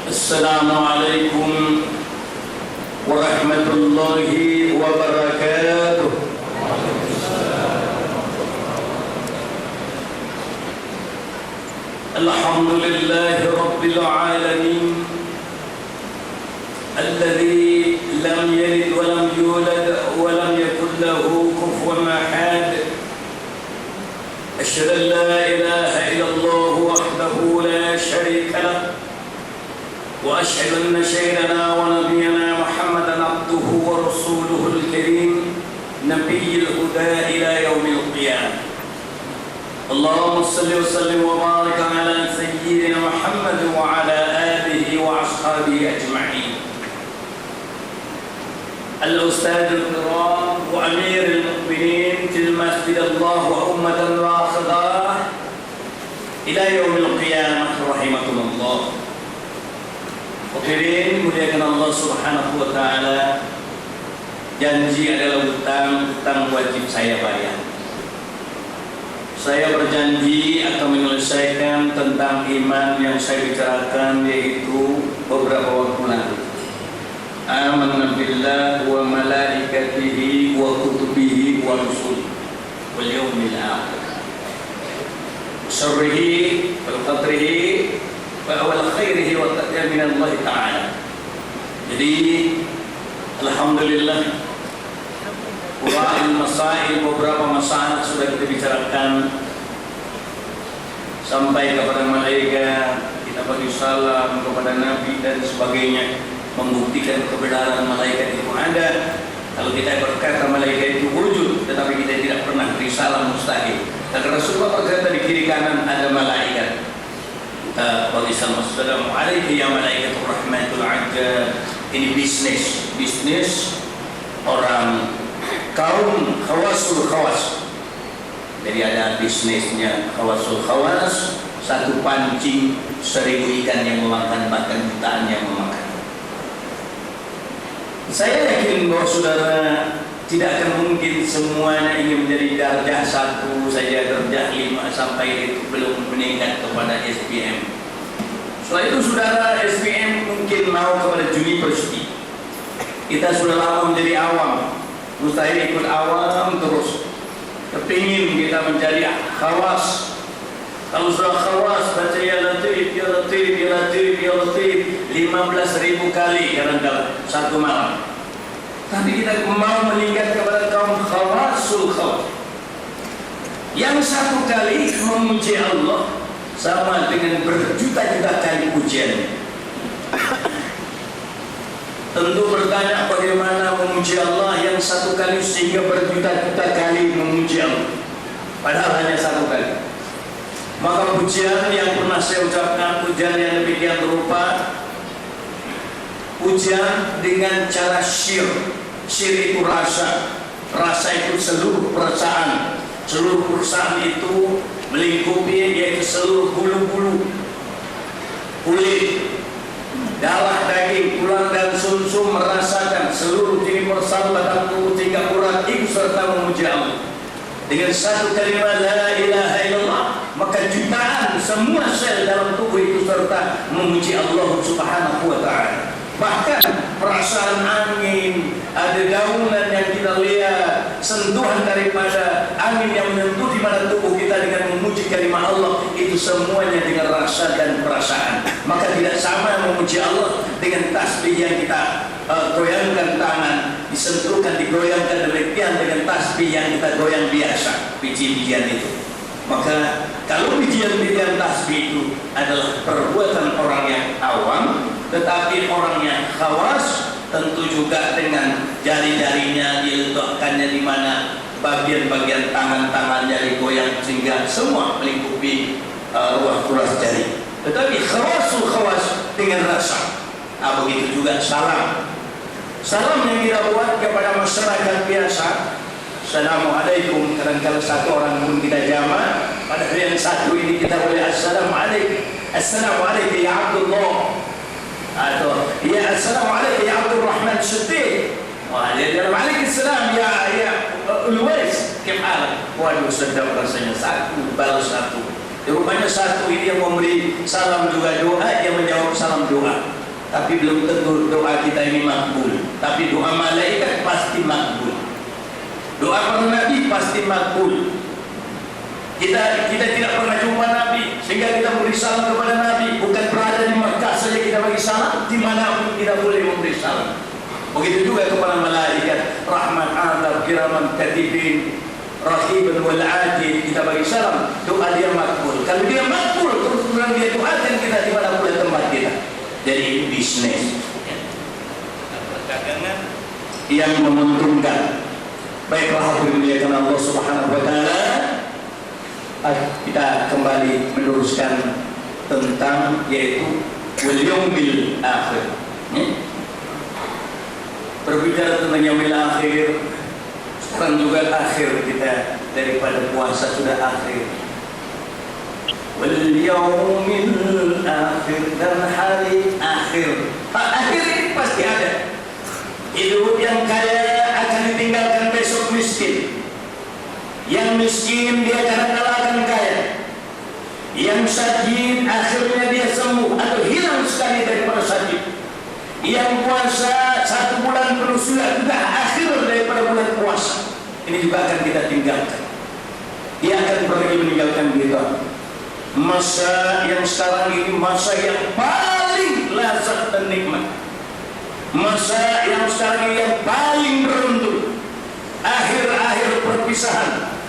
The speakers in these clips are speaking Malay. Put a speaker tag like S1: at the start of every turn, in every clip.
S1: السلام عليكم ورحمة الله وبركاته. الحمد لله رب العالمين الذي لم يلد ولم يولد ولم يكن له كفوا أحد. أشهد أن لا إله إلا الله وحده لا شريك له، وأشهد أن سيدنا ونبينا محمدا عبده ورسوله الكريم نبي الهدى إلى يوم القيامة. اللهم صل وسلم وبارك على سيدنا محمد وعلى آله وأصحابه أجمعين. الأستاذ الكرام وأمير المؤمنين في المسجد الله وأمة رافضة إلى يوم القيامة رحمكم الله. Hadirin muliakan Allah Subhanahu wa taala. Janji adalah utang wajib saya bayar. Saya berjanji akan menyelesaikan tentang iman yang saya bicarakan, yaitu beberapa waktu lalu. Amanna billah wa malaikatihi wa kutubihi wa rusulihi wal yawmil akhir. Syarrihi wal qadrihi wal khairihi wa taqdir min Allah Ta'ala. Jadi alhamdulillah beberapa masalah sudah kita bicarakan sampai kepada malaikat, kita bagi salam kepada Nabi dan sebagainya, membuktikan kebenaran malaikat itu ada. Kalau kita berkata malaikat itu wujud, tetapi kita tidak pernah beri salam, mustahil. Dan Rasulullah berkata di kiri kanan ada malaikat, kita bagi salam, assalamualaikum ya malaikatur rahmatul ajab. Ini bisnis orang kaum khawasul khawas. Jadi ada bisnisnya khawasul khawas, satu pancing 1000 ikan yang memakan, bahkan jutaan yang memakan. Saya yakin bahwa saudara tidak akan mungkin semuanya ingin menjadi darjah 1 saja, darjah 5 sampai itu belum meningkat kepada SPM. Setelah itu saudara SPM mungkin mau kepada University. Kita sudah lama menjadi awam, mustahil ikut awam terus. Kepingin kita menjadi khawas. Kalau sudah khawas baca ya latif, ya latif, ya latif, ya latif 15.000 kali kadang-kadang satu malam. Tapi kita mau meningkat kepada kaum khawasul khawas, yang satu kali memuji Allah sama dengan berjuta-juta kali pujian. Tentu bertanya bagaimana memuji Allah yang satu kali sehingga berjuta-juta kali memuji Allah, padahal hanya satu kali. Maka pujian yang pernah saya ucapkan, pujian yang demikian berupa pujian dengan cara syir. Syir itu rasa itu seluruh perasaan. Seluruh perasaan itu melingkupi, yaitu seluruh bulu-bulu, kulit, darah, daging, tulang dan sumsum, merasakan seluruh diri perasaan batang tubuh 3 urat ikut serta memuji Allah dengan satu kalimat la ilaha illallah. Maka jutaan semua sel dalam tubuh itu serta memuji Allah Subhanahu wa ta'ala. Bahkan perasaan angin, ada daunan yang kita lihat, sentuhan daripada angin yang menyentuh di mana tubuh kita dengan memuji kalimat Allah, itu semuanya dengan rasa dan perasaan. Maka tidak sama memuji Allah dengan tasbih yang kita goyangkan tangan, disentuhkan, digoyangkan demikian dengan tasbih yang kita goyang biasa, biji-bijian itu. Maka kalau bijian-bijian tasbih itu adalah perbuatan orang yang awam, tetapi orang yang khawas tentu juga dengan jari-jarinya diletakkannya di mana bagian-bagian tangan-tangannya digoyang sehingga semua melingkupi ruas-ruas jari. Tetapi khawasul khawas dengan rasa. Begitu juga salam. Salam yang kita buat kepada masyarakat biasa, assalamualaikum, kadang-kadang satu orang pun kita jamak. Pada hari yang satu ini kita boleh assalamualaikum ya Abdullah, atau ya assalamualaikum ya Abdul Rahman Siddiq. Waalaikumsalam ya Ulwais, kemana? Waduh, sedap rasanya, satu balas satu. Rupanya satu ini yang memberi salam juga doa, yang menjawab salam doa. tapi belum tentu doa kita ini makbul. Tapi doa malaikat pasti makbul. Doa para nabi pasti makbul. Kita tidak pernah jumpa Nabi sehingga kita beri salam kepada Nabi. Bukan berada di Makkah saja kita bagi salam, di mana pun kita boleh memberi salam. Begitu juga kepada malaikat rahmat, adab, kiraman, katibin, raqibun wal atid, kita bagi salam. Doa dia makbul. Kalau dia makbul, terus terang dia doakan kita di mana pun tempat kita. Jadi bisnis, perdagangan yang menguntungkan. Baiklah hadirin dimuliakan Allah Subhanahu wa taala. Kita kembali meneruskan tentang yaitu wal yaumil akhir. Berbicara tentang yaumil akhir, sekarang juga akhir kita daripada puasa sudah akhir. Wal yaumil akhir, dan hari akhir. Akhir ini pasti ada. Hidup yang kaya akan ditinggalkan besok miskin. Yang miskin dia kadang-kadang akan kaya. Yang sakit akhirnya dia sembuh atau hilang sekali daripada sakit. Yang puasa 1 bulan penuh juga akhir daripada bulan puasa. Ini juga akan kita tinggalkan. Dia akan pergi meninggalkan kita. Masa yang sekarang ini masa yang paling lazat dan nikmat. Masa yang sekarang ini yang paling beruntung. Akhir-akhir perpisahan.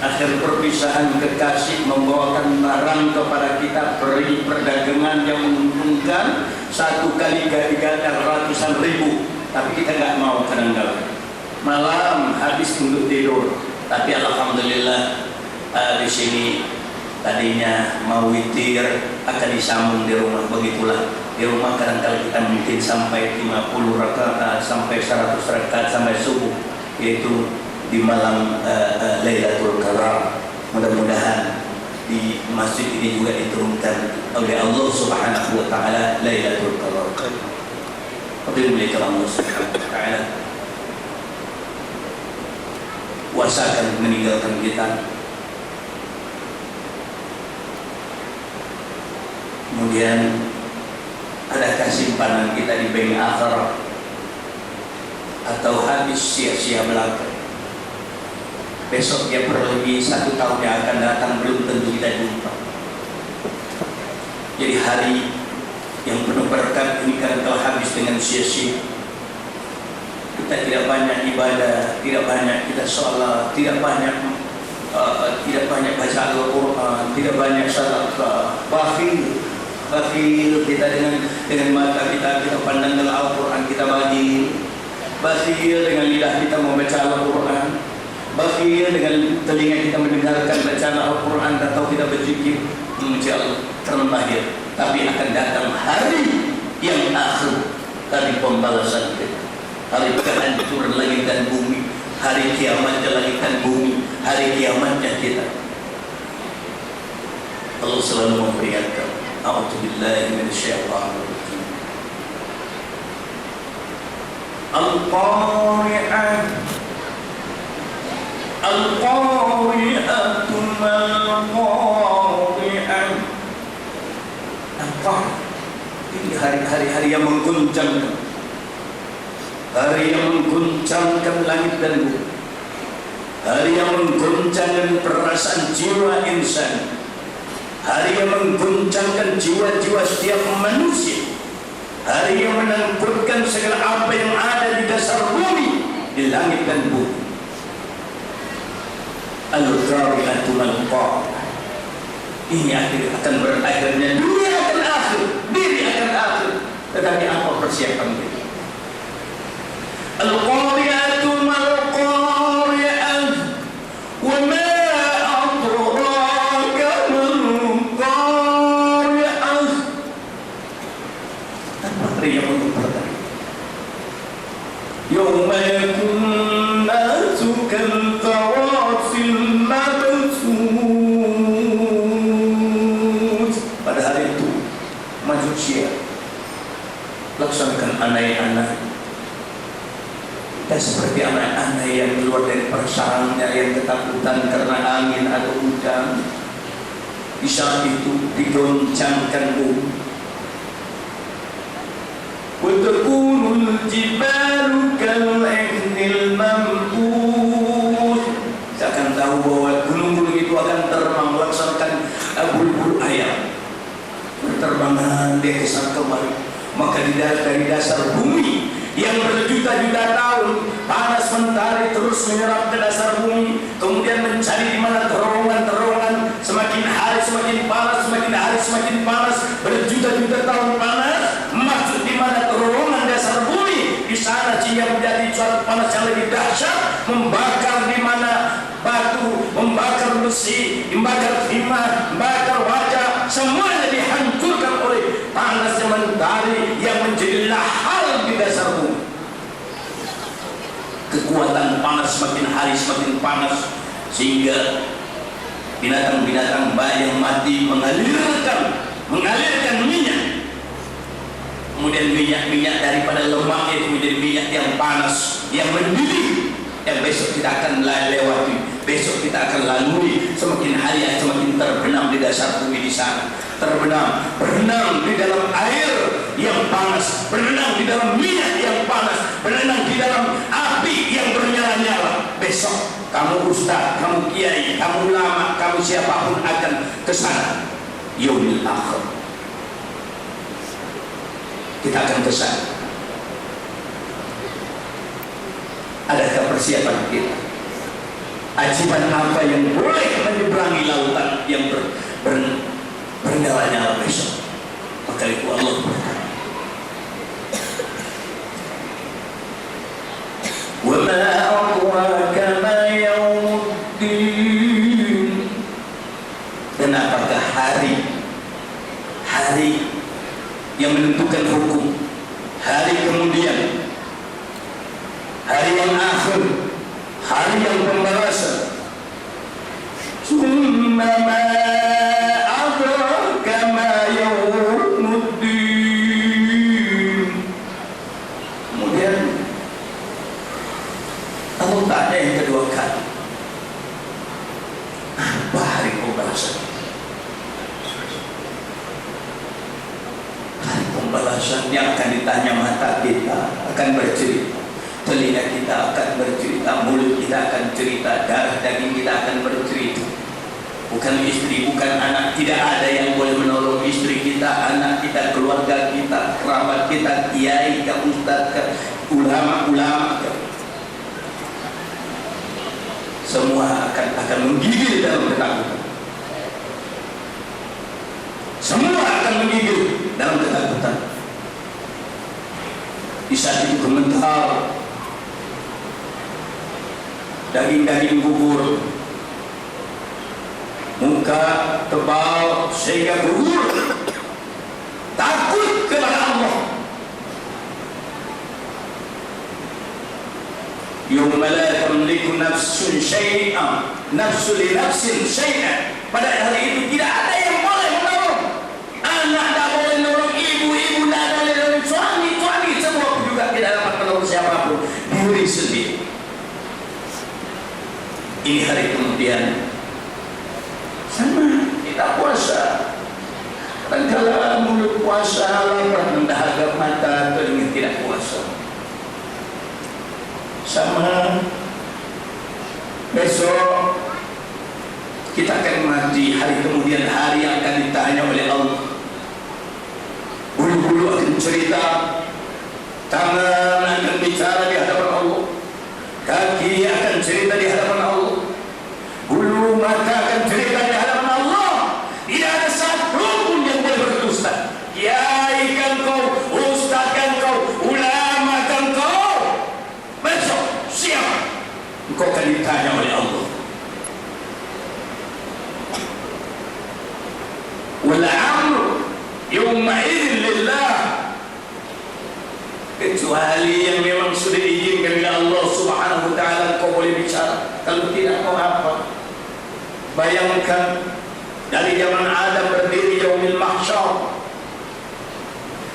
S1: Akhir perpisahan kekasih membawakan barang kepada kita, beri perdagangan yang menguntungkan, 1 kali gaji-gaji ratusan ribu, tapi kita nggak mau kadang-kadang. Malam habis untuk tidur, tapi alhamdulillah di sini tadinya mau witir akan disambung di rumah. Begitulah di rumah kadang-kadang kita mungkin sampai 50 rakaat sampai 100 rakaat sampai subuh, yaitu di malam Lailatul Qadar. Mudah-mudahan di masjid ini juga diturunkan oleh Allah Subhanahu wa taala Lailatul Qadar. Apabila Allah Subhanahu wa taala wasakan meninggalkan kita, kemudian adakah simpanan kita di bank akhirat atau habis sia-sia belaka? Besok dia pergi 1 tahun yang akan datang belum tentu kita jumpa. Jadi hari yang penuh berkat ini kadang-kadang habis dengan sia-sia. Kita tidak banyak ibadah, tidak banyak kita sholat, tidak banyak baca Al-Quran, tidak banyak salat. Bakhil kita dengan mata kita pandang Al-Quran, kita bakhil dengan lidah kita membaca Al-Quran, bakhil dengan telinga kita mendengarkan bacaan Al-Quran atau kita berzikir memuji Allah, karena bakhil. Tapi akan datang hari yang akhir, hari pembalasan kita, hari kehancuran langit dan bumi, hari kiamatnya langit dan bumi, hari kiamatnya kita. Allah selalu memperingatkan, a'udzubillahi minasyaitonir rajim. Al-Qari'ah, Al-Qari'atu mal-Qari'ah. Apa? Ini hari-hari yang mengguncangkan, hari yang mengguncangkan langit dan bumi, hari yang mengguncangkan perasaan jiwa insan, hari yang mengguncangkan jiwa-jiwa setiap manusia, hari yang menangkutkan segala apa yang ada di dasar bumi, di langit dan bumi. Al-Qari'atu mal-Qari'ah. Ini akan berakhirnya, dunia akan akhir, diri akan akhir. Tetapi apa persiapan kita? Al-Qari'atu mal-Qari'ah, wa ma adraka mal-Qari'ah. Apa hari yang menentukan? Yawma yakun nasu kal-fawasil mabthus. Pada hari itu manusia laksanakan anai-anai. Kita seperti anak-anak yang keluar dari persarangnya, yang ketakutan karena angin atau hujan. Di saat itu digoncangkan bumi, وتكون الجبال كالعهن المنفوش. Saya akan tahu bahwa gunung-gunung itu akan terbang melaksanakan bulu-bulu ayam, berterbangan dia ke sana kemari. Maka dari dasar bumi yang berjuta-juta tahun panas mentari terus menyerap ke dasar bumi, kemudian mencari di mana terowongan-terowongan, semakin hari semakin panas, semakin hari semakin panas, berjuta-juta tahun panas, masuk di mana terowongan dasar bumi, di sana sehingga menjadi suatu panas yang lebih dahsyat, membakar di mana batu, membakar besi, membakar timah, membakar wajah, semuanya dihancurkan oleh panasnya mentari yang menjadi lahar di dasar bumi. Kekuatan panas semakin hari semakin panas, sehingga binatang-binatang yang mati mengalirkan minyak. Kemudian minyak daripada lemak itu menjadi minyak yang panas, yang mendidih, yang besok kita akan lewati, besok kita akan lalui. Semakin hari semakin terbenam di dasar bumi di sana, berenang di dalam air yang panas, berenang di dalam minyak yang panas, berenang di dalam api yang bernyala-nyala. Besok kamu ustaz, kamu kiai, kamu ulama, kamu siapapun akan ke sana. Yaumil akhir, kita akan ke sana. Adakah persiapan kita? Ajiban apa yang boleh menyeberangi lautan yang bernyala-nyala besok? Maka itu Allah berkata, wa ma adraka ma yaumuddin. Dan apakah hari yang menentukan hukum, hari kemudian, hari yang akhir, hari yang pembalasan. Summa ma adraka ma yaumuddin. Kemudian Allah tanya yang kedua kali, apa hari pembalasan? Hari pembalasan yang akan ditanya mata kita akan bercerita, telinga kita akan bercerita, mulut kita akan cerita, darah daging kita akan bercerita. Bukan istri, bukan anak, tidak ada yang boleh menolong istri kita, anak kita, keluarga kita, kerabat kita, kiai, ustaz, ulama, semua akan menggigil dalam ketakutan. Semua akan menggigil dalam ketakutan. Di saat itu gemetar daging-daging gugur, muka tebal sehingga gugur, takut kepada Allah. Yawma la tamliku nafsun syai'an, nafsu li nafsin syai'an. Pada hari itu tidak ada yang boleh menolong. Anak tidak boleh menolong ibu, ibu tidak boleh menolong suami, semua juga tidak dapat menolong siapapun, diri sendiri. Ini hari kemudian sama kita puasa, kadang-kadang mulut puasa, lapar mendahaga mata, telinga tidak puasa. Sama besok kita akan mati, hari kemudian hari yang akan ditanya oleh Allah. Bulu-bulu akan cerita, tangan akan bicara di hadapan Allah, kaki akan cerita di hadapan Allah, bulu mata akan cerita di hadapan Allah. Tidak ada satu pun yang boleh berdusta. Kiai kan kau, ustaz kan kau, ulama kan kau, besok siapa? Engkau akan ditanya oleh Allah. Wal amru yawma idzin lillah, kecuali yang memang sudah diizinkan oleh Allah Subhanahu wa taala kau boleh bicara. Kalau tidak kau apa? Bayangkan dari zaman Adam berdiri yaumil mahsyar,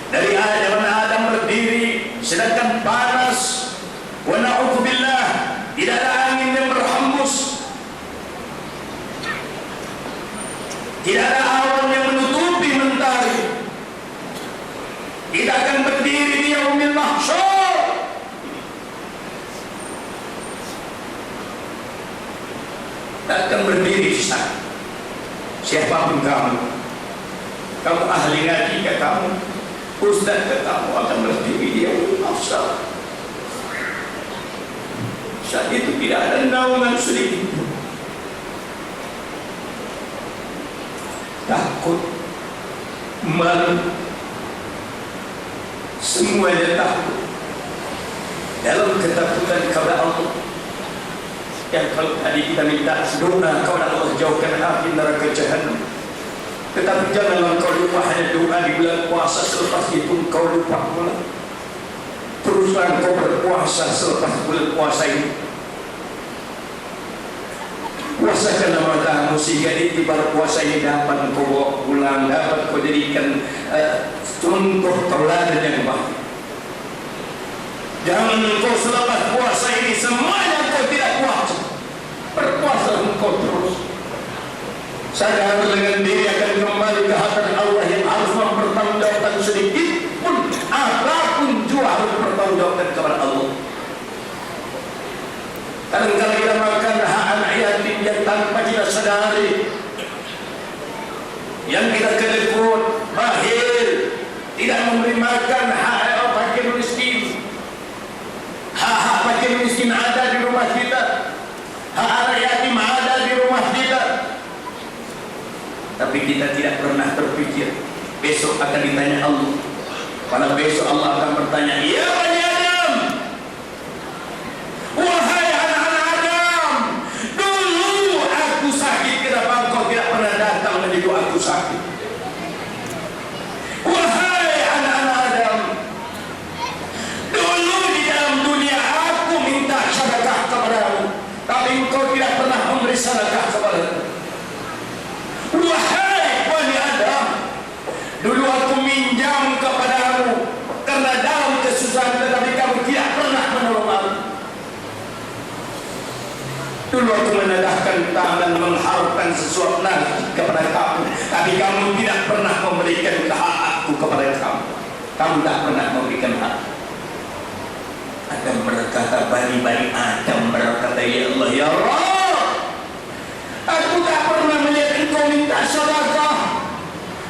S1: dari zaman Adam berdiri sedangkan panas, wa na'udzubillah, tidak ada angin yang berhembus, tidak ada awan yang menutupi mentari. Kita akan berdiri di kamu ahli ngaji ke kamu, ustaz ke kamu akan berdiri dia afsal. Saat itu tidak ada naungan sedikit. Takut, malu, semuanya takut. Dalam ketakutan kepada Allah, yang kalau tadi kita minta doa kepada Allah jauhkan api neraka jahanam, tetapi janganlah kau lupa hanya doa di bulan puasa, selepas itu kau lupa pula. Teruslah kau berpuasa selepas bulan puasa ini. Puasakanlah matamu sehingga itibar puasa ini dapat kau bawa pulang, dapat kau jadikan contoh tauladan yang baik. Jangan engkau selepas puasa ini semuanya kau tidak puasa. Berpuasa engkau terus. Sadar dengan diri akan kembali ke hadapan Allah yang harus mempertanggungjawabkan sedikit pun apapun juga harus bertanggungjawabkan kepada Allah. Kadang-kadang kita makan hak anak yatim yang tanpa kita sadari, yang kita kedekut, bahil, tidak memberi makan hak fakir miskin. Hak fakir miskin ada di rumah kita, hak anak yatim ada di rumah kita, tapi kita tidak pernah berpikir besok akan ditanya Allah. Pada besok Allah akan bertanya, ya Bani Adam, wahai anak-anak Adam, dulu aku sakit, kenapa engkau tidak pernah datang menjenguk aku sakit? Wahai anak-anak Adam, dulu di dalam dunia aku minta sedekah kepadamu, tapi engkau tidak pernah memberi sedekah kepadamu. Wahai Bani Adam, dulu aku minjam kepadamu karena dalam kesusahan, tetapi kamu tidak pernah menolong aku. Dulu aku menadahkan tangan mengharapkan sesuatu kepada kamu, tapi kamu tidak pernah memberikan hak aku kepada kamu. Kamu tak pernah memberikan hak. Adam berkata, Bani Adam berkata, ya Allah, ya Allah, aku tak pernah melihat engkau minta sedekah.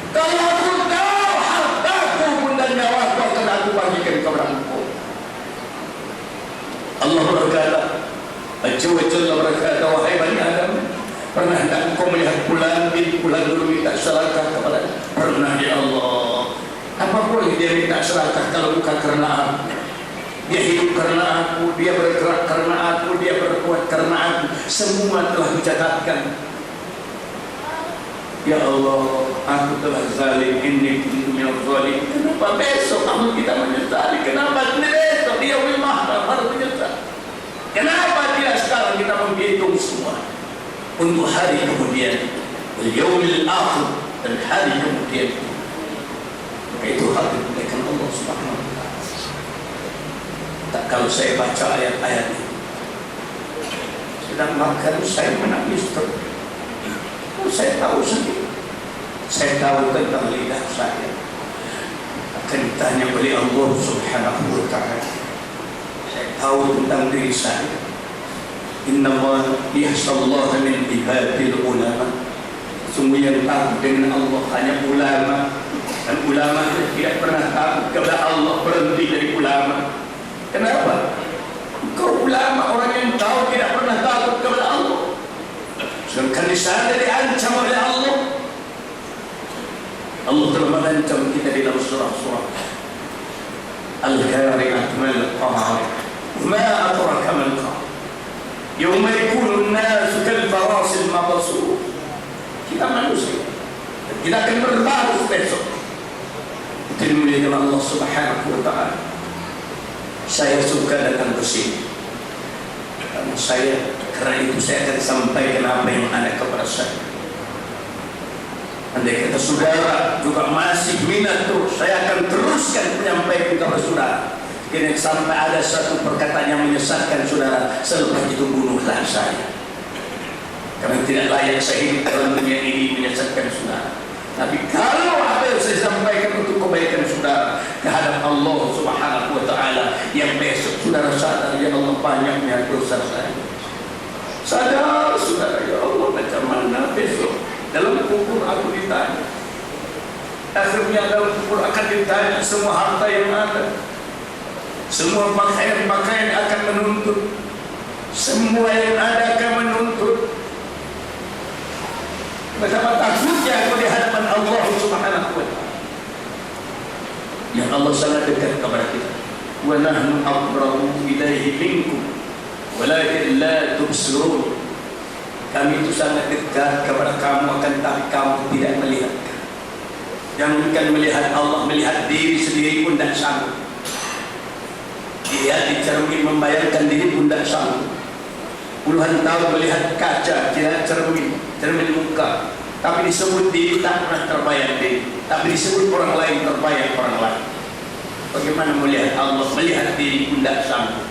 S1: Kalau aku tahu hartaku pun dan nyawaku akan aku bagikan kepada engkau. Allah berkata, Jalla berkata, wahai Bani Adam, pernah tak engkau melihat bulan dulu minta sedekah kepada? Pernah ya Allah. Apa boleh dia minta sedekah kalau bukan karena aku? Dia hidup karena aku, dia bergerak karena aku, dia berbuat karena aku. Semua telah dicatatkan. Ya Allah, aku telah zalim, ini minal zalim. Kenapa besok kamu kita menyesali? Kenapa besok dia wilmah harus menyesal? Kenapa tidak sekarang kita menghitung semua untuk hari kemudian, yaumil akhir, dan hari kemudian? Itu hal diberikan Allah Subhanahu wa Ta'ala. Tak, kalau saya baca ayat-ayat ini, sedang makan saya menangis terus. Saya tahu sendiri, saya tahu tentang lidah saya akan ditanya oleh Allah Subhanahu wa Ta'ala. Saya tahu tentang diri saya. Innama yahsallaha min ibadil ulama. Sungguh yang takut dengan Allah hanya ulama, dan ulama tidak pernah takut kepada Allah, berhenti dari ulama. Kenapa? Kau ulama, orang yang tahu tidak pernah takut kepada Allah, sedangkan di sana diancam oleh Allah. Allah telah mengancam kita di dalam surah-surah Al-Qari'ah, Mal-Qari'ah, ma adraka mal-qari'ah, yawma yakunu an-nasu kal-farasil mabthus. Kita manusia, kita akan berbaris besok. Dimuliakan Allah Subhanahu wa Ta'ala. Saya suka datang ke sini karena itu saya akan sampaikan apa yang ada kepada saya. Andai kata saudara juga masih minat terus, saya akan teruskan menyampaikan kepada saudara. Kini sampai ada satu perkataan yang menyesatkan saudara, selepas itu bunuhlah saya. Karena tidak layak saya hidup dalam dunia ini menyesatkan saudara. Tapi kalau apa yang saya sampaikan untuk kebaikan saudara kehadap Allah Subhanahu wa Ta'ala, yang besok saudara sadar, ya Allah, banyaknya dosa saya. Sadar saudara, ya Allah, macam mana besok dalam kubur aku ditanya, Akhirnya dalam kubur akan ditanya semua harta yang ada, semua pakaian-pakaian akan menuntut, semua yang ada akan menuntut. Betapa takutnya aku di hadapan Allah Subhanahu wa ta'ala. Yang Allah sangat dekat kepada kita. Wa nahnu aqrabu ilaihi minkum walakin la tubsirun. Kami itu sangat dekat kepada kamu, akan tapi kamu tidak melihat. Jangankan melihat Allah, melihat diri sendiri pun tidak sanggup. Dia di cermin membayangkan diri pun tidak sanggup. Puluhan tahun melihat kaca, tidak cermin muka, tapi disebut diri tak pernah terbayang diri, tapi disebut orang lain terbayang orang lain. Bagaimana melihat Allah, melihat diri pun tidak sanggup.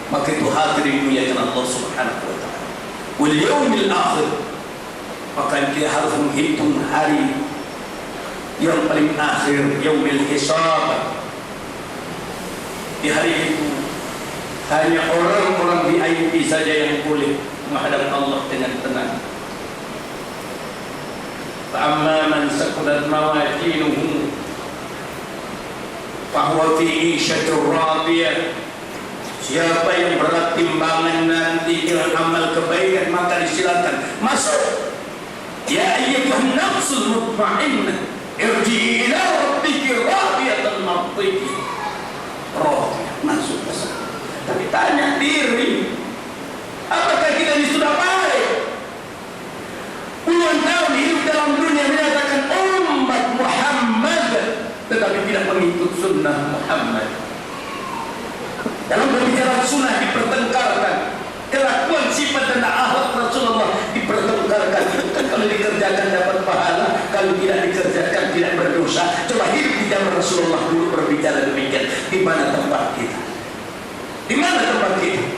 S1: Maka itu hadirin muliakan Allah Subhanahu wa ta'ala. Wal yaumil akhir, maka kita harus menghitung hari yang paling akhir, yaumil hisab. Di hari itu hanya orang-orang VIP saja yang boleh menghadap Allah dengan tenang. Fa'amma man saqulat mawazinuhu fahuwa fi 'ishatin radiyah. Siapa yang berat timbangan nanti dengan amal kebaikan, maka disilakan masuk. Ya ayyuhan nafsul mutmainnah, irji'i ila rabbiki radiyatan mardiyah. Radiyah, masuk ke sana. Tapi tanya diri, apakah kita ini sudah baik? Puluhan tahun hidup dalam dunia menyatakan umat Muhammad, tetapi tidak mengikut sunnah Muhammad. Dalam berbicara sunnah dipertengkarkan, kelakuan sifat dan akhlak Rasulullah dipertengkarkan. Kalau dikerjakan dapat pahala, kalau tidak dikerjakan tidak berdosa. Coba hidup di zaman Rasulullah dulu berbicara demikian. Di mana tempat kita? Di mana tempat kita?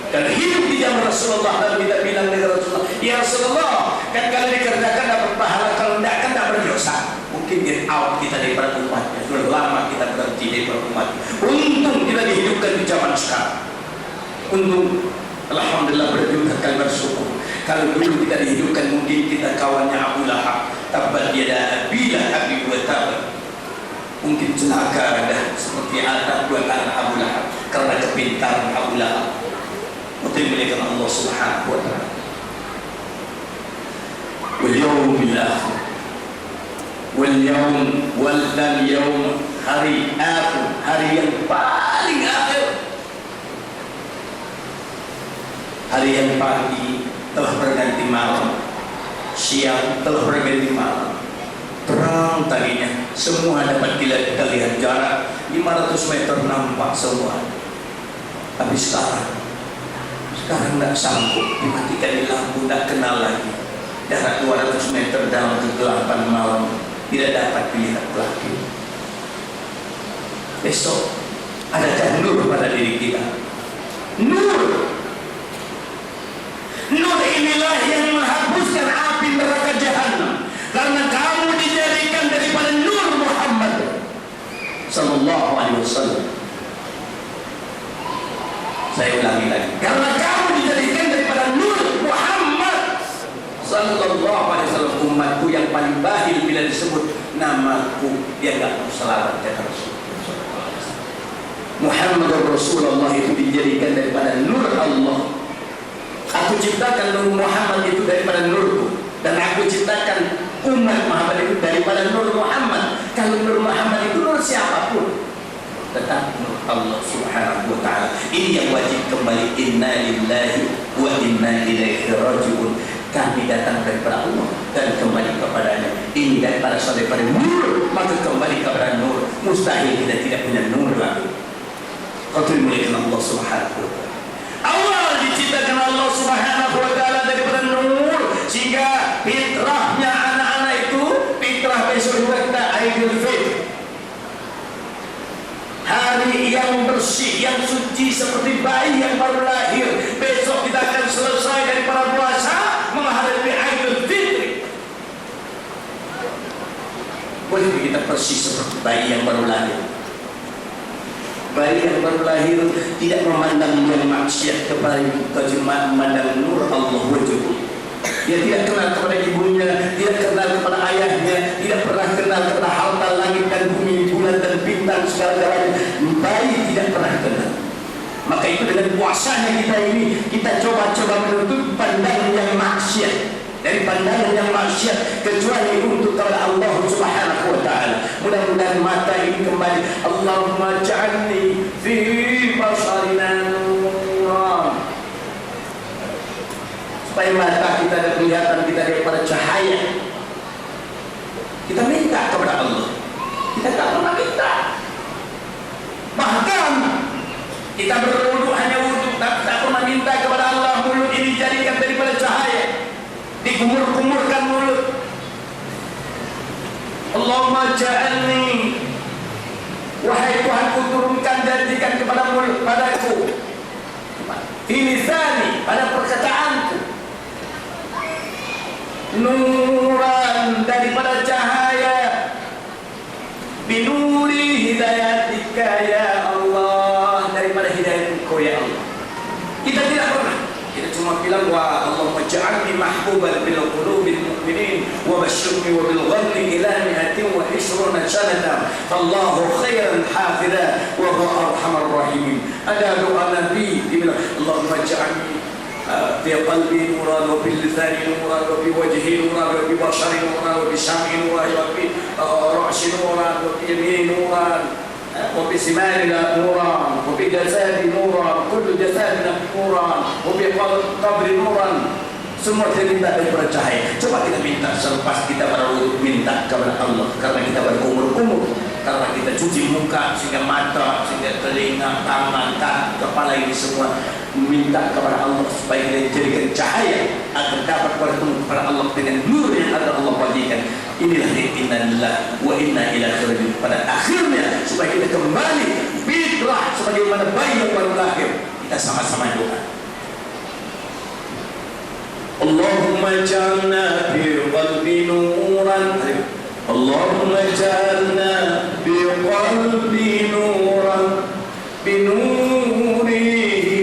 S1: Dan hidup di zaman Rasulullah dan kita bilang dengan Rasulullah, ya Rasulullah, kan kalau dikerjakan dapat pahala, kalau tidak kan tak berdosa. Mungkin get out kita daripada umatnya. Sudah lama kita berhenti daripada umat. Untung kita dihidupkan di zaman sekarang. Untung, alhamdulillah, berjuta kali bersyukur. Kalau dulu kita dihidupkan, mungkin kita kawannya Abu Lahab. Tabbat yada Abi Lahab wa tab. Mungkin celaka dah seperti anak dua anak Abu Lahab karena kepintaran Abu Lahab. Mungkin melihat Allah Subhanahu wa ta'ala. Wal yaumil akhir, wal yaum, hari akhir, hari yang paling akhir. Hari yang pagi telah berganti malam, siang telah berganti malam. Terang tadinya, semua dapat kita lihat jarak 500 meter nampak semua. Tapi sekarang tidak sanggup, dimatikan di lampu, tidak kenal lagi. Jarak 200 meter dalam kegelapan malam, tidak dapat dilihat lagi. Besok adakah nur pada diri kita? Nur inilah yang menghapuskan api neraka jahanam. Karena kamu dijadikan daripada nur Muhammad sallallahu alaihi wasallam. Saya ulangi lagi. Karena kamu dijadikan daripada nur Muhammad sallallahu alaihi wasallam, umatku yang paling bakhil bila disebut namaku, dia enggak mau selamat kata Rasul. Muhammad Rasulullah itu dijadikan daripada nur Allah. Aku ciptakan nur Muhammad itu daripada nurku, dan aku ciptakan umat Muhammad itu daripada nur Muhammad. Kalau nur Muhammad itu nur siapapun, tetap nur Allah Subhanahu wa ta'ala. Ini yang wajib kembali. Inna lillahi wa inna ilaihi raji'un. Kami datang daripada Allah dan kembali kepadanya. Ini daripada nur, maka kembali kepada nur. Mustahil kita tidak punya nur lagi. Qatul muliakan Allah Subhanahu wa ta'ala. Awal diciptakan Allah Subhanahu wa ta'ala daripada nur, sehingga fitrahnya anak-anak itu, fitrah besok juga kita Aidil Fitr, hari yang bersih, yang suci seperti bayi yang baru lahir. Besok kita akan selesai daripada puasa menghadapi Aidil Fitr. Boleh kita bersih seperti bayi yang baru lahir? Bayi yang baru lahir tidak memandang yang maksiat kepada memandang nur Allah wajib. Dia tidak kenal kepada ibunya, tidak kenal kepada ayahnya, tidak pernah kenal kepada hal Maka itu dengan puasanya kita ini, kita coba-coba menutup pandangan yang maksiat dari pandangan yang maksiat, kecuali untuk kepada Allah Subhanahu wa ta'ala. Mudah-mudahan mata ini kembali. Allahumma ja'alni fi basarina nuran, supaya mata kita dan kelihatan kita daripada cahaya. Kita minta kepada Allah, kita tak pernah minta. Bahkan kita berwudu hanya wudu, tak pernah minta kepada Allah. Mulut ini jadikan daripada cahaya, dikumur-kumurkan mulut. Allahumma ja'alni, wahai Tuhanku, turunkan, jadikan kepada mulut padaku, fi lisani, pada perkataanku, nuran, daripada cahaya, binuri hidayatika ya Allah, daripada hidayah Engkau ya Allah. Kita tidak pernah, kita cuma bilang wa Allahumma ja'alni mahbuban bil qulubil mu'minin wa basyirni wa bil ghammi ila 120 sanatan Allahu khairan hafidha wa huwa arhamar rahimin. Ada doa Nabi dibilang Allahumma ja'alni fi qalbi nuran wa bil lisani nuran wa bi wajhi nuran wa bi basari nuran wa bi sam'i nuran wa bi ra'si nuran wa bi yamini nuran wa bi simani nuran wa bi jasadi nuran, kullu jasadina nuran wa bi qabri nuran. Semua kita minta daripada cahaya. Coba kita minta selepas kita berwudu, minta kepada Allah, karena kita berkumur-kumur, karena kita cuci muka, sehingga mata, sehingga telinga, tangan, kaki, kepala ini semua minta kepada Allah supaya kita jadikan cahaya agar dapat bertemu kepada Allah dengan nur yang ada Allah bagikan. Inilah innalillah wa inna ilaihi raji'un. Pada akhirnya supaya kita kembali fitrah sebagaimana bayi yang baru lahir. Kita sama-sama doa. Allahumma ja'alna fi qalbi nuran, Allahumma ja'alna fi qalbi nuran, binuri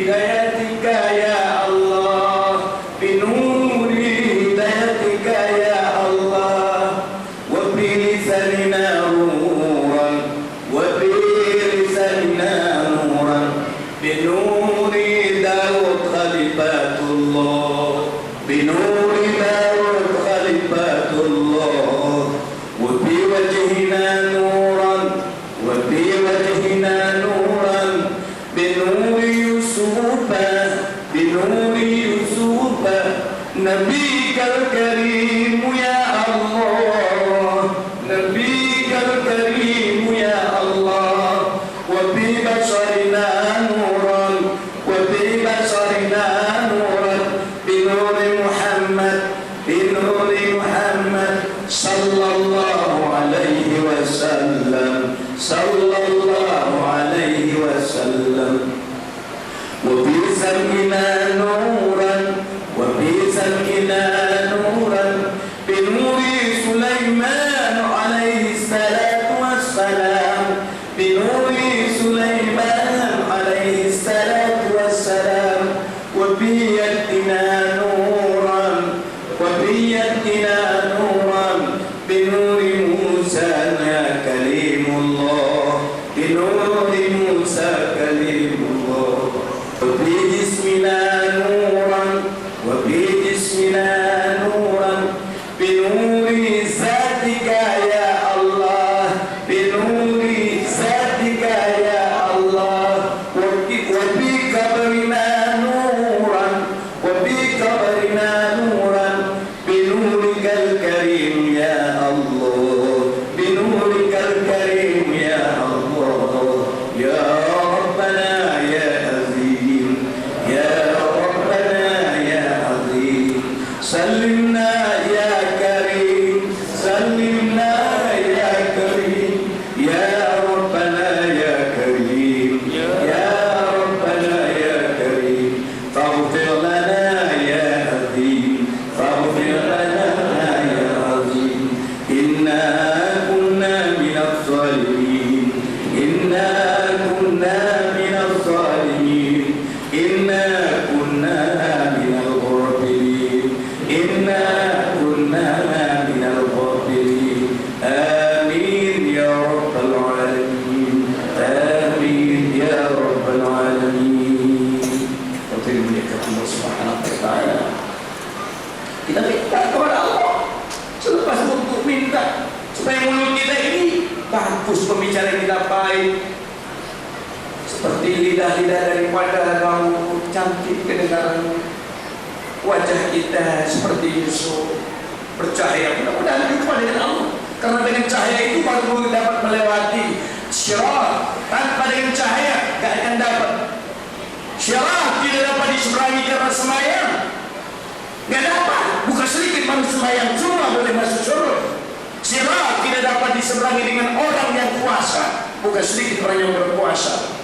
S1: hidayatika ya Allah, binuri hidayatika ya Allah, wa bi lisanina nuran, wa bi lisanina nuran, binuri Daud khalifatullah, binuri Daud khalifatullah, wa bi wajhina nuran, wa bi wajhina nuran, binuri Yusufa, binuri Yusufa, nabiyikal karim ya Allah, nabiyikal karim ya Allah, wa bi basarina nuran, wa bi basarina nuran, binuri Muhammad, binuri Muhammad sallallahu alaihi wasallam, sallallahu alaihi wasallam, wa bi sam'ina nuran, wa bi sam'ina nuran, binuri Sulaiman alaihi salatu wassalam, binuri Sulaiman alaihi salatu wassalam, wa bi yadina nuran, wa bi yadina nuran, binuri Musa kalimullah, binuri Musa kalimullah, wa bi jismina nuran, wa bi jismina nuran, binuri zatika ya Allah, binuri zatika hapus pembicaraan kita baik. Seperti lidah-lidah daripada kamu cantik kedengaran, wajah kita seperti Yusuf bercahaya. Mudah-mudahan jumpa dengan Allah, karena dengan cahaya itu baru dapat melewati syirat. Tanpa dengan cahaya gak akan dapat syirat, tidak dapat diseberangi karena sembahyang. Gak dapat, bukan sedikit manusia sembahyang semua boleh masuk surga. Syirat tidak dapat diseberangi dengan orang yang puasa, bukan sedikit orang yang berpuasa.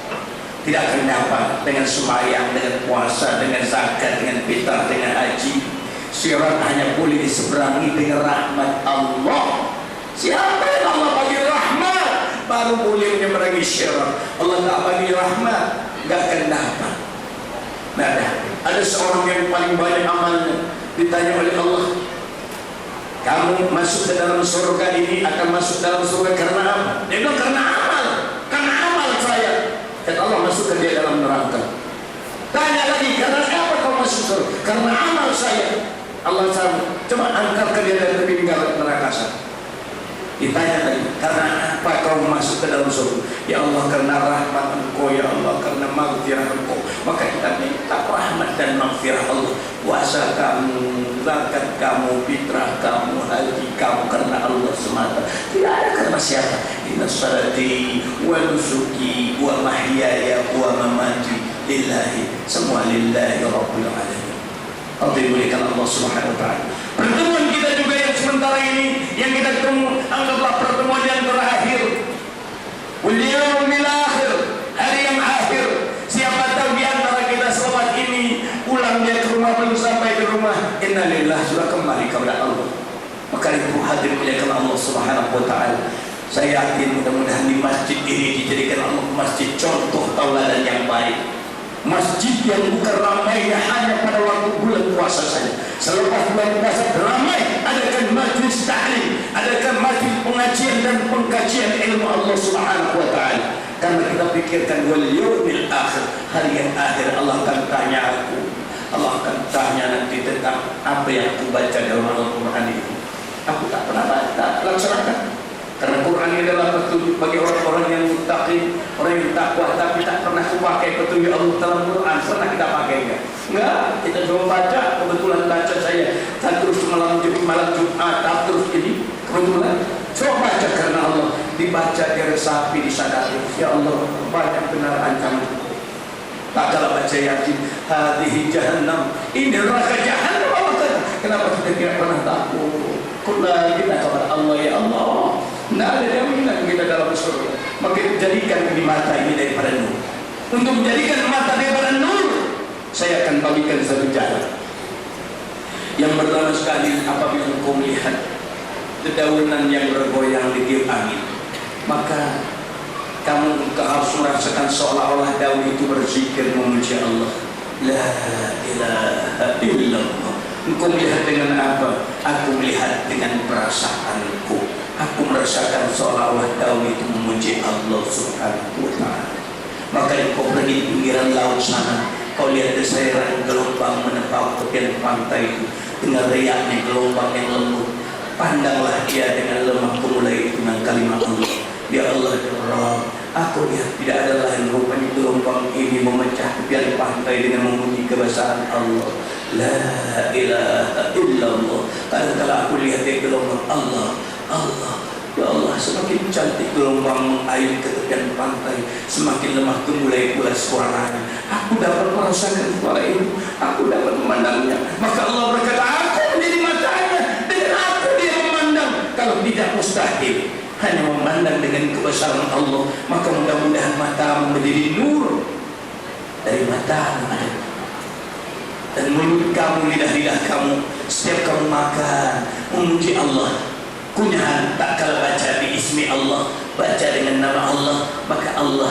S1: Tidak akan dapat dengan sembahyang, dengan puasa, dengan zakat, dengan fitrah, dengan haji. Syirat hanya boleh diseberangi dengan rahmat Allah. Siapa yang Allah bagi rahmat baru boleh menyeberangi syirat. Allah tak bagi rahmat, gak akan dapat. Nah, ada seorang yang paling banyak amalnya, ditanya oleh Allah, kamu masuk ke dalam surga ini akan masuk dalam surga karena apa? Dia bilang karena amal saya. Kata Allah, masuk ke dia dalam neraka. Tanya lagi, karena apa kau masuk surga? Karena amal saya. Allah sama, coba angkat ke dia dari pinggir neraka sana. Ditanya lagi, karena apa kau masuk ke dalam surga? Ya Allah, karena rahmat Engkau, ya Allah, karena maghfirah Engkau. Maka kita minta rahmat dan maghfirah Allah. Puasa kamu, zakat kamu, fitrah kamu, haji kamu karena Allah semata. Tidak ada karena siapa. Inna salati wa nusuki wa mahyaya wa mamati lillahi. Semua lillahi rabbil alamin. Alhamdulillah Allah Subhanahu wa taala. Pertemuan kita juga yang sementara ini yang kita ketemu, anggaplah pertemuan yang terakhir. Wal yaumil akhir, hari yang akhir. Siapa tahu di antara kita selamat ini pulang dia ke rumah, belum sampai ke rumah, innalillah, sudah kembali kepada Allah. Maka itu hadir muliakan Allah Subhanahu wa taala. Saya yakin mudah-mudahan di masjid ini dijadikan Allah masjid contoh tauladan yang baik. Masjid yang bukan ramainya hanya pada waktu bulan puasa saja. Selepas bulan puasa ramai, adakan majlis ta'lim, adakan majlis pengajian dan pengkajian ilmu Allah Subhanahu wa taala. Karena kita pikirkan wal yaumil akhir, hari yang akhir Allah akan tanya aku. Allah akan tanya nanti tentang apa yang aku baca dalam Al-Quran itu. Aku tak pernah baca, laksanakan. Karena Quran ini adalah petunjuk bagi orang-orang yang muttaqin, orang yang takwa, tapi tak pernah pakai petunjuk Allah dalam Quran. Pernah kita pakai enggak? Enggak, kita coba baca, kebetulan baca saya tak terus malam Jumat, tak terus ini kebetulan. Coba baca karena Allah, dibaca diresapi, disadari. Ya Allah, banyak benar ancaman. Tak kalah baca Yasin, hadhihi jahannam, ini neraka jahannam. Allah kata, kenapa kita tidak pernah takut? Kula kita kepada Allah, ya Allah. Tidak ada jaminan kita dalam surga. Maka jadikan di mata ini daripada nur. Untuk menjadikan mata daripada nur, saya akan bagikan satu jalan yang pertama sekali. Apabila engkau melihat dedaunan yang bergoyang di tiup angin, maka kamu harus merasakan seolah-olah daun itu berzikir memuji Allah. La ilaha illallah. Engkau melihat dengan apa? Aku melihat dengan perasaanku. Aku merasakan seolah-olah daun itu memuji Allah Subhanahu wa ta'ala. Maka engkau pergi di pinggiran laut sana, kau lihat desairan gelombang menempa tepian pantai itu dengan riaknya gelombang yang lembut. Pandanglah dia dengan lemah mulai dengan kalimat Allah. Ya Allah, ya Allah, aku lihat tidak ada lain rupanya gelombang ini memecah tepian pantai dengan memuji kebesaran Allah. La ilaha illallah. Kalau aku lihat dia gelombang Allah, ya Allah, semakin cantik gelombang air ke tepian pantai, semakin lemah mulai pula suaranya. Aku dapat merasakan suara itu, aku dapat memandangnya. Maka Allah berkata, aku menjadi matanya, dengan aku dia memandang. Kalau tidak mustahil, hanya memandang dengan kebesaran Allah. Maka mudah-mudahan matamu menjadi nur dari matamu ada. Dan mulut kamu, lidah-lidah kamu, setiap kamu makan memuji Allah. Kunyahan tak kalah baca bi ismi Allah, baca dengan nama Allah, maka Allah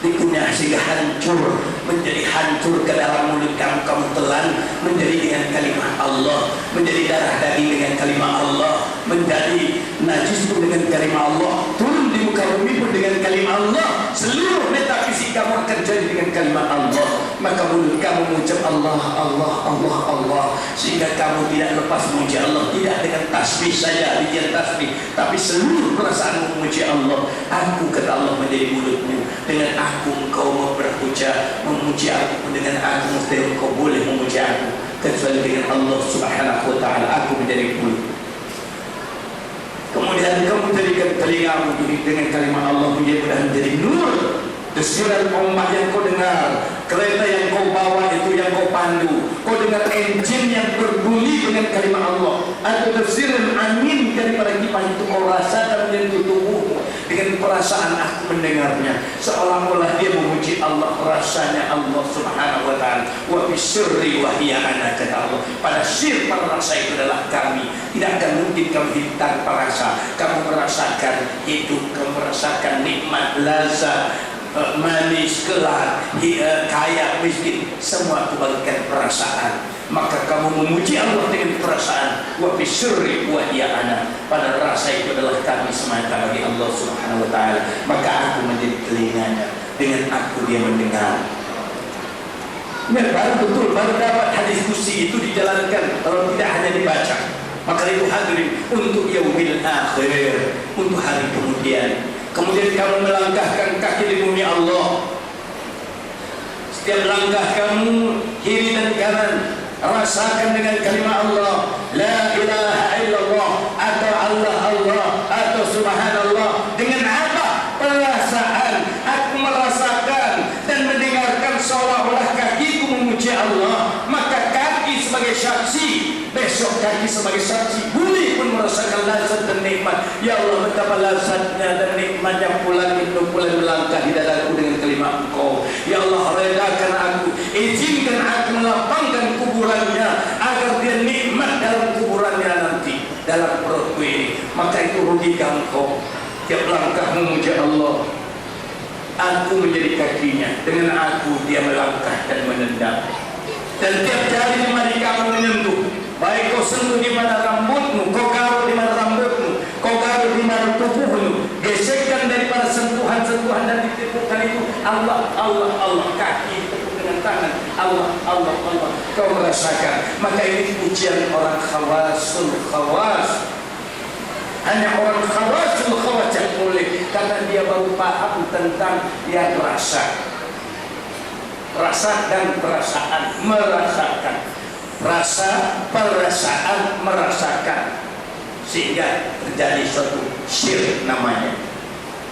S1: dikunyah sehingga hancur, menjadi hancur ke dalam mulut kamu, kamu telan menjadi dengan kalimat Allah, menjadi darah daging dengan kalimat Allah, menjadi najis pun dengan kalimat Allah, turun di muka bumi pun dengan kalimat Allah, seluruh metafisik pasti kamu akan jadi dengan kalimat Allah. Maka mulut kamu mengucap Allah, Allah, Allah, Allah, sehingga kamu tidak lepas memuji Allah, tidak dengan tasbih saja, bikin tasbih, tapi seluruh perasaanmu memuji Allah. Aku, kata Allah, menjadi mulutmu. Dengan aku engkau mau berucap memuji aku, dengan aku mesti engkau boleh memuji aku, kecuali dengan Allah Subhanahu wa ta'ala aku menjadi mulut. Kemudian kamu jadikan telingamu dengan kalimat Allah mudah-mudahan menjadi nur. Desiran ombak yang kau dengar, kereta yang kau bawa itu yang kau pandu, kau dengar enjin yang berbunyi dengan kalimat Allah, atau desiran angin daripada kipas itu kau rasakan menyentuh tubuhmu dengan perasaan aku mendengarnya, seolah-olah dia memuji Allah. Rasanya Allah Subhanahu wa ta'ala. Wa bisirri wa hiya ana, kata Allah, pada sir para rasa itu adalah kami. Tidak akan mungkin kamu hidup tanpa rasa. Kamu merasakan hidup, kamu merasakan nikmat, lazat, manis, kelar, kaya, miskin, semua kebalikan perasaan. Maka kamu memuji Allah dengan perasaan. Wa bisirri wa hiya ana, pada rasa itu adalah kami semata bagi Allah Subhanahu wa ta'ala. Maka aku menjadi telinganya, dengan aku dia mendengar. Ini baru betul, baru dapat hadis kursi itu dijalankan, kalau tidak hanya dibaca. Maka itu hadirin untuk yaumil akhir, untuk hari kemudian. Kemudian kamu melangkahkan kaki di bumi Allah. Setiap langkah kamu kiri dan kanan, rasakan dengan kalimat Allah, la ilaha illallah, atau Allah Allah, atau subhanallah. Dengan apa? Perasaan. Aku merasakan dan mendengarkan seolah-olah kakiku memuji Allah. Maka kaki sebagai saksi, besok kaki sebagai saksi, bumi pun merasakan lazat dan nikmat. Ya Allah, betapa lazatnya dan nikmatnya pulang itu pulang melangkah di dadaku dengan kalimat Engkau. Ya Allah, redakan aku, izinkan aku melapangkan kuburannya, agar dia nikmat dalam kuburannya nanti, dalam perutku ini. Maka itu rugikan Engkau. Tiap langkah memuji Allah. Aku menjadi kakinya, dengan aku dia melangkah dan menendang. Dan tiap jari mari kamu menyentuh, baik kau sentuh di mana rambutmu, kau garuk di mana rambutmu, kau garuk di mana tubuhmu, gesekkan daripada sentuhan-sentuhan dan ditipukan itu Allah, Allah, Allah. Kaki tepuk dengan tangan, Allah, Allah, Allah. Kau merasakan. Maka ini pujian orang khawasul khawas. Hanya orang khawasul khawas yang boleh, karena dia baru paham tentang yang rasa. Rasa dan perasaan, merasakan. Rasa, perasaan, merasakan, sehingga terjadi suatu syir namanya.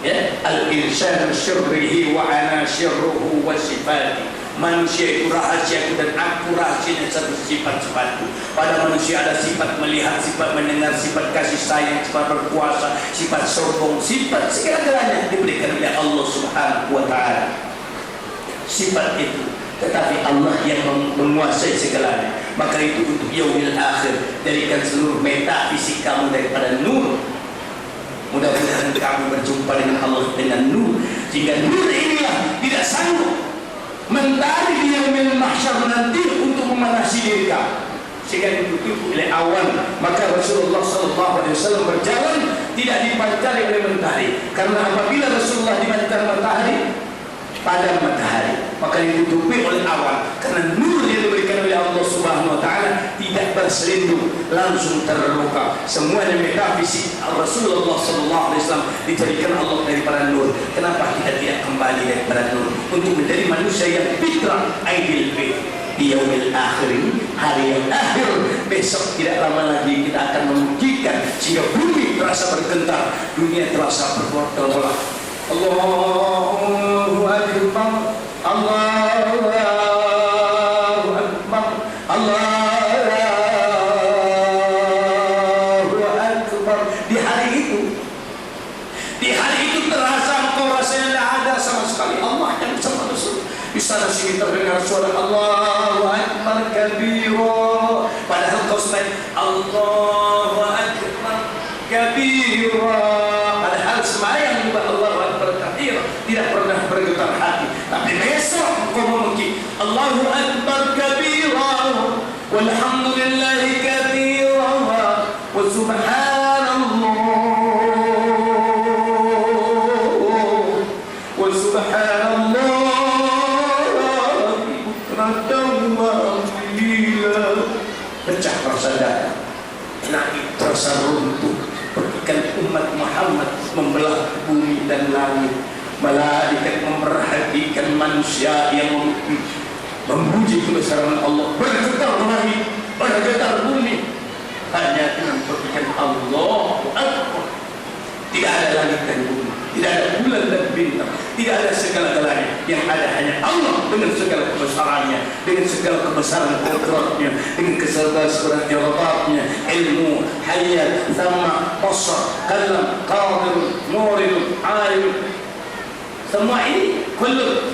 S1: Ya, al-insanu syirrihi wa ana syirruhu wa sifati. Manusia itu rahasiaku dan aku rahasianya, satu sifat-sifatku. Pada manusia ada sifat melihat, sifat mendengar, sifat kasih sayang, sifat berkuasa, sifat sombong, sifat segala-galanya diberikan oleh Allah Subhanahu wa ta'ala. Sifat itu, tetapi Allah yang menguasai segalanya. Maka itu untuk yaumil akhir, jadikan seluruh metafisik kamu daripada nur. Mudah-mudahan kamu berjumpa dengan Allah dengan nur, sehingga nur inilah tidak sanggup mentari di yaumil mahsyar nanti untuk memanasi diri kamu, sehingga ditutup oleh awan. Maka Rasulullah SAW berjalan tidak dipantari oleh mentari, karena apabila Rasulullah dipancar matahari, pada matahari, maka ditutupi oleh awan, karena nur yang diberikan oleh Allah Subhanahu wa ta'ala tidak berselindung, langsung terluka. Semuanya metafisik. Rasulullah SAW dijadikan Allah daripada nur. Kenapa kita tidak kembali daripada nur untuk menjadi manusia yang fitrah aidil bait? Di yaumil akhir ini, hari yang akhir, besok tidak lama lagi kita akan membuktikan, sehingga bumi terasa bergetar, dunia terasa bergolak. Allahu Akbar, Allahu Akbar, Allahu Akbar. Di hari itu terasa engkau rasanya tidak ada sama sekali Allah yang bersama Rasul. Di sana sini terdengar suara Allahu Akbar kabira, padahal kau sedang Allahu Akbar kabira, padahal sembahyang juga Allahu Akbar kabira, tidak pernah bergetar hati. Tapi besok engkau memungkit Allahu Akbar kabira, walhamdulillahi kabira, wa subhanallah, wa subhanallah membelah bumi dan langit. Malaikat memperhatikan manusia yang memuji kebesaran Allah. Bergetar langit, bergetar bumi, hanya dengan berpikir Allahu Akbar. Tidak ada langit dan bumi, tidak ada bulan dan bintang, tidak ada segala-galanya. Yang ada hanya Allah dengan segala kebesarannya, dengan segala kebesaran kodratnya, dengan keserba-serban jawabannya, ilmu, hayat, sama, basar, kalam, qadir, murid, alim. Semua ini kullu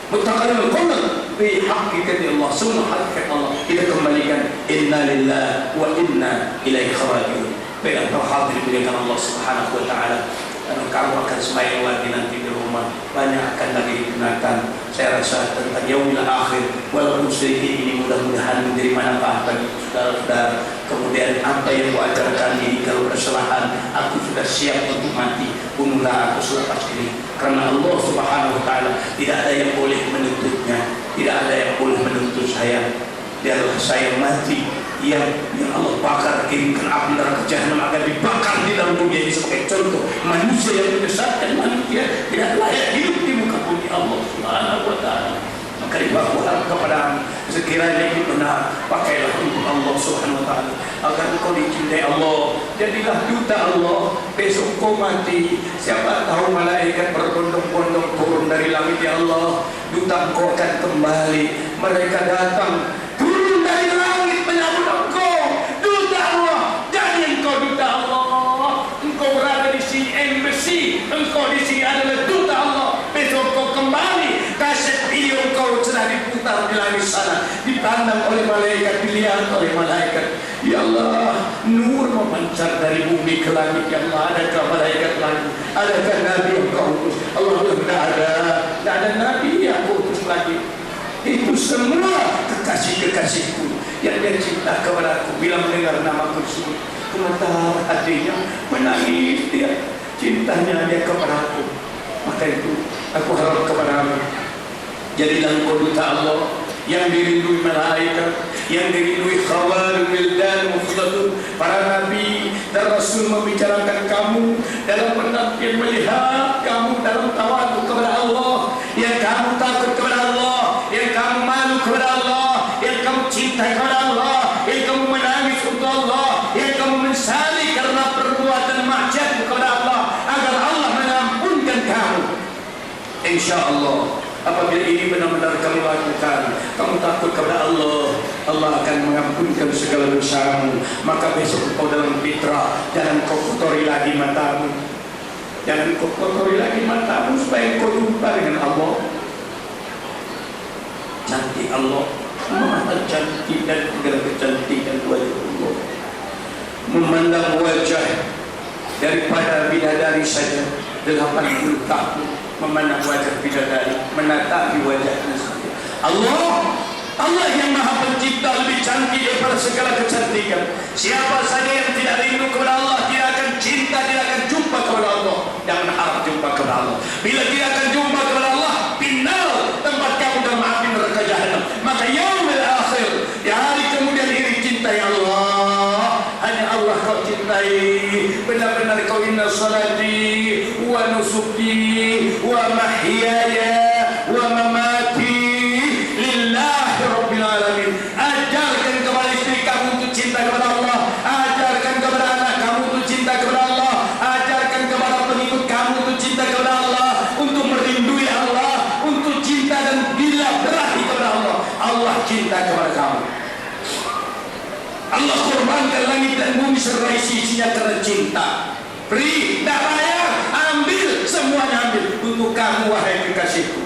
S1: mutaqallim kullu bi haqiqati Allah. Semua hakikat Allah kita kembalikan. Inna lillahi wa inna ilaihi raji'un. Baiklah para hadirin dimuliakan Allah Subhanahu wa taala. Kamu akan sembahyang lagi nanti di rumah, banyak akan lagi digunakan. Saya rasa tentang yaumil akhir, walaupun sedikit ini mudah-mudahan menjadi manfaat bagi saudara-saudara. Kemudian apa yang aku ajarkan ini, kalau kesalahan aku sudah siap untuk mati, bunuhlah aku selepas ini. Karena Allah Subhanahu wa taala tidak ada yang boleh menuntutnya, tidak ada yang boleh menuntut saya. Biarlah saya mati yang Allah bakar, kirimkan api neraka jahanam agar dibakar di dalam dunia ini sebagai contoh manusia yang menyesatkan manusia tidak layak hidup di muka bumi Allah Subhanahu wa taala. Maka aku harap kepada sekiranya itu benar, pakailah untuk Allah Subhanahu wa taala agar engkau dicintai Allah. Jadilah duta Allah. Besok kau mati, siapa tahu malaikat berbondong-bondong turun dari langit. Ya Allah, duta engkau akan kembali. Mereka datang turun dari langit menyambut engkau, duta Allah. Jadi engkau duta Allah, engkau berada di sini embassy, engkau di sini adalah duta Allah. Besok kau kembali, kaset video engkau sudah diputar di langit sana, dipandang oleh malaikat, dilihat oleh malaikat. Ya Allah, nur memancar dari bumi ke langit. Ya Allah, adakah malaikat lagi? Adakah nabi yang kau utus? Allah tidak ada nabi yang kau utus lagi. Itu semua kekasih-kekasihku yang dia cinta kepada aku. Bila mendengar namaku disebut, gemetar hatinya, menangis dia, cintanya dia kepada aku. Maka itu aku harap kepadamu, jadilah engkau duta Allah yang dirindui malaikat, yang dirindui khawarul wildan mufdatun. Para nabi dan rasul membicarakan kamu dalam penampilan, melihat kamu dalam tawaduk kepada Allah, yang kamu takut kepada Allah, yang kamu malu kepada Allah, yang kamu cinta kepada Allah, yang kamu menangis untuk Allah, yang kamu menyesali karena perbuatan maksiat kepada Allah, agar Allah mengampunkan kamu. InsyaAllah apabila ini benar-benar kamu lakukan, kamu takut kepada Allah, Allah akan mengampunkan segala dosamu. Maka besok kau dalam fitrah, jangan kau kotori lagi matamu, jangan kau kotori lagi matamu supaya kau jumpa dengan Allah. Cantik Allah, mata cantik dan segala kecantikan wajah Allah. Memandang wajah daripada bidadari saja 80 tahun, memandang wajah bidadari, menatapi wajahnya saja. Allah yang maha pencipta lebih cantik daripada segala kecantikan. Siapa saja yang tidak rindu kepada Allah tidak akan cinta, tidak akan jumpa kepada Allah. Jangan harap jumpa kepada Allah. Bila tidak akan jumpa kepada Allah, final tempat kamu dalam api neraka jahanam. Maka yaumil akhir, di hari kemudian ini cintai Allah. Hanya Allah kau cintai. Benar-benar kau inna salati wa nusuki wa mahyaya wa mamati lillahi rabbil alamin. Ajarkan kepada istri kamu untuk cinta kepada Allah, ajarkan kepada anak kamu untuk cinta kepada Allah, ajarkan kepada pengikut kamu untuk cinta kepada Allah, untuk merindui Allah, untuk cinta dan bila berahi kepada Allah. Allah cinta kepada kamu. Allah korbankan langit dan bumi serta isi-isinya karena cinta. Beri, tidak bayar, ambil, semuanya ambil untuk kamu wahai kekasihku.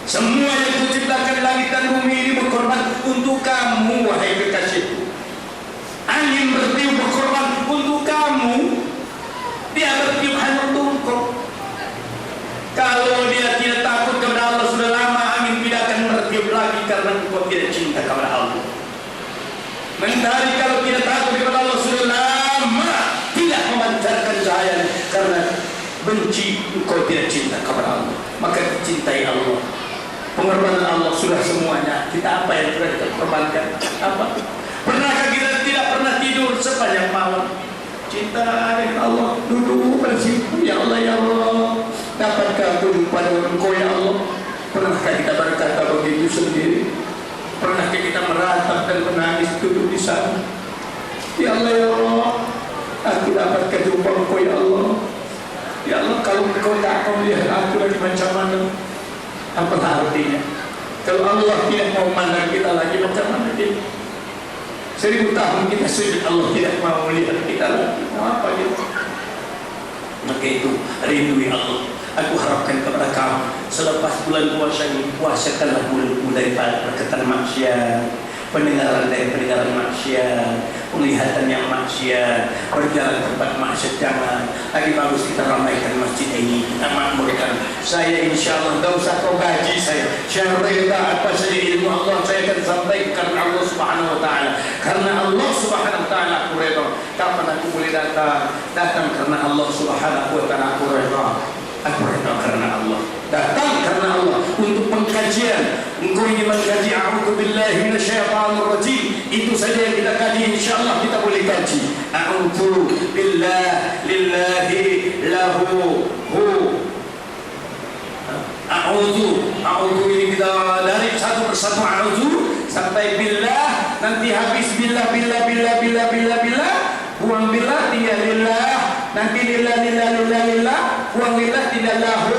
S1: Semua yang kuciptakan langit dan bumi ini berkorban untuk kamu wahai kekasihku. Angin bertiup berkorban untuk kamu. Dia bertiup hanya untuk engkau. Kalau dia tidak takut kepada Allah, sudah lama angin tidak akan bertiup lagi karena engkau tidak cinta kepada Allah. Mentari kalau tidak takut kepada Allah, sudah lama tidak memancarkan cahaya karena benci engkau tidak cinta kepada Allah. Maka cintai Allah. Pengorbanan Allah sudah semuanya. Kita apa yang sudah kita korbankan? Apa? Pernahkah kita tidak pernah tidur sepanjang malam? Cinta dengan Allah. Duduk pada situ kepada Engkau ya Allah. Pernahkah kita berkata begitu sendiri? Pernahkah kita meratap dan menangis duduk di sana? Ya Allah, ya Allah, aku dapat jumpa Engkau ya Allah. Ya Allah, kalau Engkau tak mau melihat aku lagi macam mana, apa artinya? Kalau Allah tidak mau mandang kita lagi macam mana dia? 1000 tahun kita sujud, Allah tidak mau melihat kita lagi, mau apa dia? Maka itu rindu ya Allah. Aku harapkan kepada kamu selepas bulan puasa ini, puasakanlah mulutmu daripada perkataan maksiat, pendengaran dari pendengaran maksiat, penglihatan yang maksiat, berjalan tempat maksiat jangan. Lagi bagus kita ramaikan masjid ini, kita makmurkan. Saya insya Allah tidak usah kau gaji saya reda apa saja ilmu Allah saya akan sampaikan karena Allah Subhanahu Wa Taala. Karena Allah Subhanahu Wa Taala aku reda. Kapan aku boleh datang karena Allah Subhanahu Wa Taala aku reda. Aku reda karena Allah. Datang karena Allah untuk pengkajian. Engkau ingin mengkaji a'udzubillahi minasyaitonir rajim, itu saja yang kita kaji, insyaallah kita boleh kaji. A'udzubillah lillahi lahu hu. A'udzu ini kita dari satu persatu a'udzu sampai billah, nanti habis billah buang billah tinggal lillah, nanti lillah buang lillah tidak lahu,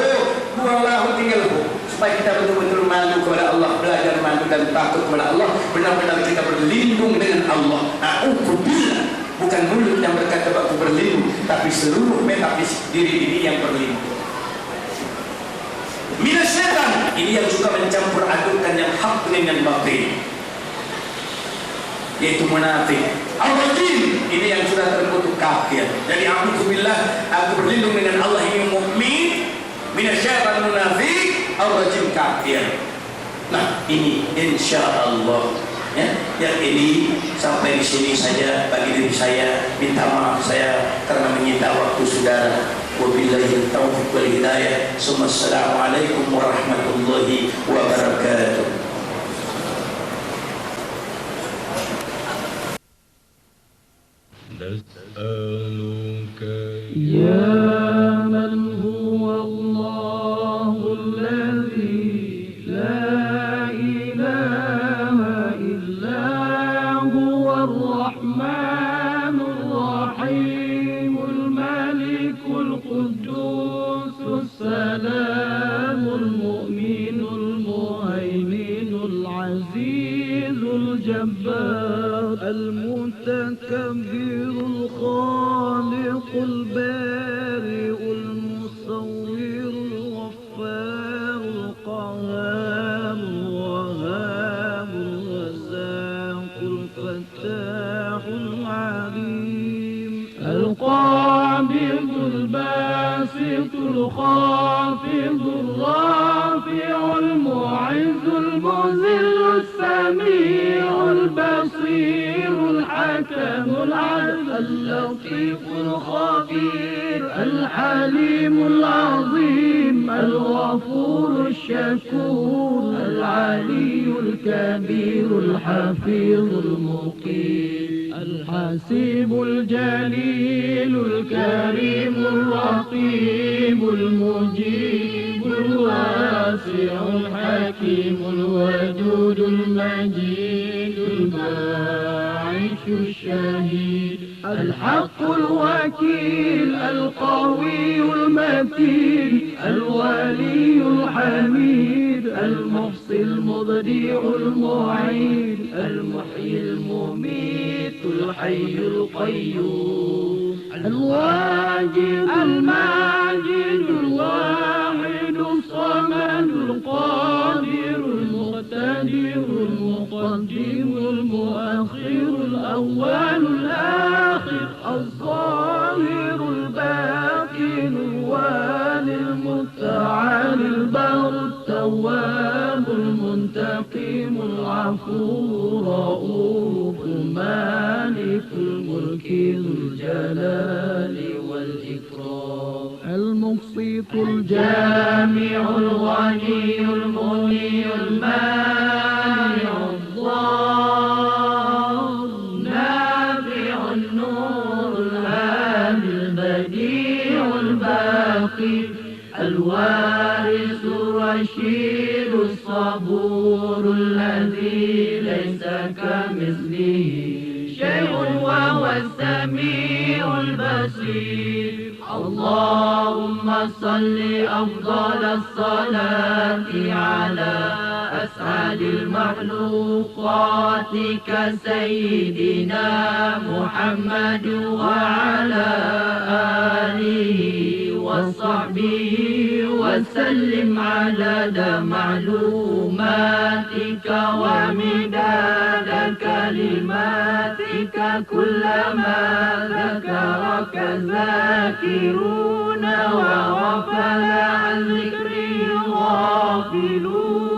S1: buang lahu tinggal hu. Supaya kita betul-betul malu kepada Allah, belajar malu dan takut kepada Allah, benar-benar kita berlindung dengan Allah. A'udzubillah, bukan mulut yang berkata aku berlindung, tapi seluruh metafisik diri ini yang berlindung. Minasyaitan, ini yang suka mencampur adukkan yang hak dengan batil, yaitu munafik. Al-Rajim, ini yang sudah terkutuk kafir. Jadi a'udzubillah, aku berlindung dengan Allah ini mukmin. Minasyaitan munafik, Al-Rajim kafir. Nah, ini insyaallah ya. Yang ini sampai di sini saja bagi diri saya. Minta maaf saya karena menyita waktu saudara. Wabillahi taufiq wal hidayah. Assalamualaikum warahmatullahi wabarakatuh.
S2: نسألك يا من هو الله الذي لا إله إلا هو الرحمن الرحيم الملك القدوس السلام المؤمن المهيمن العزيز الجبار المتكبر الخالق البارئ المصور الغفار القهار الوهاب الرزاق الفتاح العليم القابض الباسط الخافض الرافع المعز المذل السميع البصير الحكم العدل اللطيف الخبير الحليم العظيم الغفور الشكور العلي الكبير الحفيظ المقيم الحسيب الجليل الكريم الرقيب المجيب الواسع الحكيم الودود المجيد الباعث الشهيد الحق الوكيل القوي المتين الولي الحميد المحصي المبدع المعيد المحيي المميت الحي القيوم الواجد الماجد الواحد الصمد القادر المقتدر المقدم المؤخر الأول الآخر الظاهر الباطن الوالي المتعالي البر التواب المنتقم العفو الرؤوف مالك الملك ذو الجلال والإكرام المقسط الجامع الغني المغني المانع الضار نافع النور الهادي البديع الباقي الوارث الرشيد الصبور الذي ليس كمثله شيء وهو السميع البصير. اللهم صل أفضل الصلاة على أسعد المخلوقات كسيدنا محمد وعلى آله وصحبه وسلم عدد معلوماتك ومداد كلماتك كلما ذكرك ذاكرون وغفل عن ذكري غافلون.